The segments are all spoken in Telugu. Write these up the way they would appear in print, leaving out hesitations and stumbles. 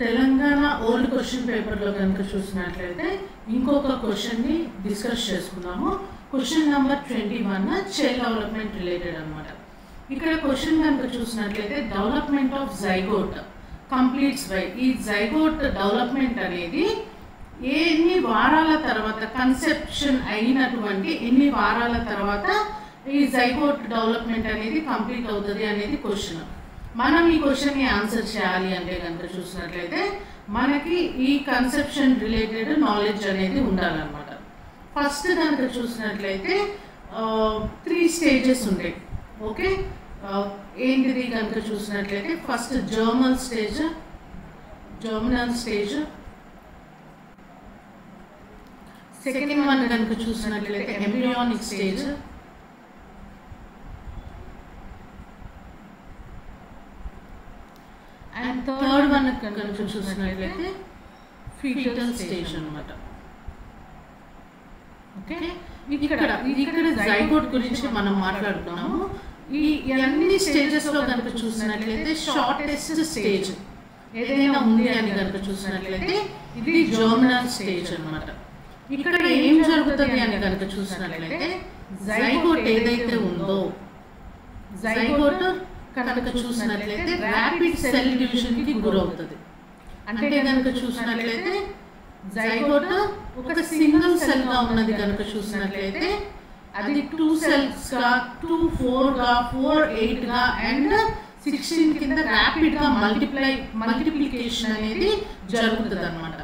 తెలంగాణ ఓల్డ్ క్వశ్చన్ పేపర్లో కనుక చూసినట్లయితే ఇంకొక క్వశ్చన్ని డిస్కస్ చేసుకున్నాము. Question number 21 child development related అనమాట. ఇక్కడ క్వశ్చన్ కనుక చూసినట్లయితే development of zygote completes by, ఈ జైగోట్ డెవలప్మెంట్ అనేది ఎన్ని వారాల తర్వాత, కన్సెప్షన్ అయినటువంటి ఎన్ని వారాల తర్వాత ఈ జైగోట్ డెవలప్మెంట్ అనేది కంప్లీట్ అవుతుంది అనేది క్వశ్చన్. మనం ఈ క్వశ్చన్ని ఆన్సర్ చేయాలి అంటే కనుక చూసినట్లయితే మనకి ఈ కన్సెప్షన్ రిలేటెడ్ నాలెడ్జ్ అనేది ఉండాలన్నమాట. ఫస్ట్ కనుక చూసినట్లయితే 3 స్టేజెస్ ఉంటాయి. ఓకే, ఏంటిది కనుక చూసినట్లయితే ఫస్ట్ జర్మినల్ స్టేజ్, సెకండ్ వన్ కనుక చూసినట్లయితే embryonic stage, and third one కనుక చూసినట్లయితే ఫీటల్ స్టేజ్ అనమాట. ఓకే, ఇక్కడ జైగోట్ గురించి మనం మాట్లాడుతున్నాము. ఈ అన్ని స్టేజెస్లో కనుక చూసినట్లయితే షార్టెస్ట్ స్టేజ్ ఏదైనా ఉంది అని కనుక చూసినట్లయితే ఇది జర్మినల్ స్టేజ్ అనమాట. ఇక్కడ ఏం జరుగుతుంది అని కనుక చూసినట్లయితే జైగోట్ ఏదైతే ఉందో, జైగోట్ కనుక చూసినట్లయితే ర్యాపిడ్ సెల్ డివిజన్కి గురవుతుంది. అంటే కనుక చూసినట్లయితే జైగోట్ ఒక సింగిల్ సెల్గా ఉన్నది కనుక చూసినట్లయితే అది 2 సెల్స్గా, 2, 4గా, 4, 8గా అండ్ 16 కింద ర్యాపిడ్గా మల్టిప్లికేషన్ అనేది జరుగుతుంది అనమాట.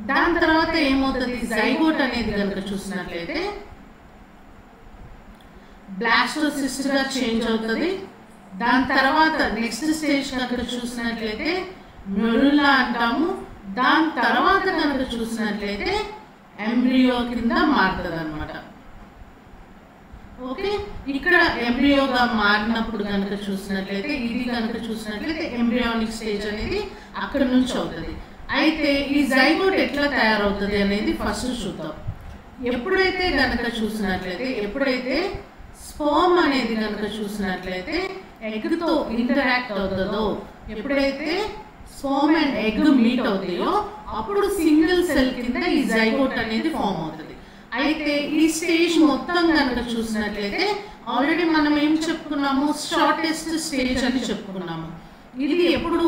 దాని తర్వాత ఏమవుతుంది, జైగోట్ అనేది కనుక చూసినట్లయితే బ్లాస్టోసిస్ట్గా చేంజ్ అవుతుంది. దాని తర్వాత నెక్స్ట్ స్టేజ్ కనుక చూసినట్లయితే మెరుల్లా అంటాము. దాని తర్వాత కనుక చూసినట్లయితే ఎంబ్రియో కింద మారుతుంది అనమాట. ఓకే, ఇక్కడ ఎంబ్రియోగా మారినప్పుడు కనుక చూసినట్లయితే ఇది కనుక చూసినట్లయితే ఎంబ్రియానిక్ స్టేజ్ అనేది అక్కడ నుంచి అవుతుంది. అయితే ఈ జైగోట్ ఎట్లా తయారవుతుంది అనేది ఫస్ట్ చూద్దాం. ఎప్పుడైతే కనుక చూసినట్లయితే స్పర్మ్ అనేది కనుక చూసినట్లయితే ఎగ్తో ఇంటరాక్ట్ అవుతుందో, ఎప్పుడైతే స్పర్మ్ అండ్ ఎగ్ మీట్ అవుతాయో అప్పుడు సింగిల్ సెల్ కింద ఈ జైగోట్ అనేది ఫామ్ అవుతుంది. అయితే ఈ స్టేజ్ మొత్తం కనుక చూసినట్లయితే ఆల్రెడీ మనం ఏం చెప్పుకున్నాము, షార్టెస్ట్ స్టేజ్ అని చెప్పుకున్నాము. ఇది ఎప్పుడు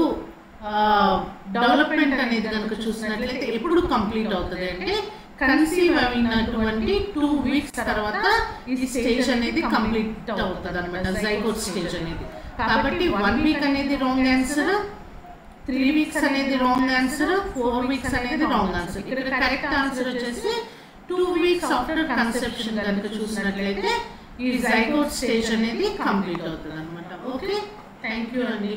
డెవలప్మెంట్ అనేది కనుక చూసినట్లయితే ఎప్పుడు కంప్లీట్ అవుతుంది అంటే కన్సీవ్ అయినటువంటి 2 వీక్స్ తర్వాత ఈ స్టేజ్ అనేది కంప్లీట్ అవుతుంది అనమాట, జైగోట్ స్టేజ్ అనేది. కాబట్టి 1 వీక్ అనేది రాంగ్ ఆన్సర్, 3 వీక్స్ అనేది రాంగ్ ఆన్సర్, 4 వీక్స్ అనేది రాంగ్ ఆన్సర్. ఇక్కడ కరెక్ట్ ఆన్సర్ వచ్చేసి 2 వీక్స్ ఆఫ్టర్ కన్సెప్షన్ కనుక చూసినట్లయితే ఈ జైగోట్ స్టేజ్ అనేది కంప్లీట్ అవుతుంది అనమాట. ఓకే, థ్యాంక్ యూ అండి.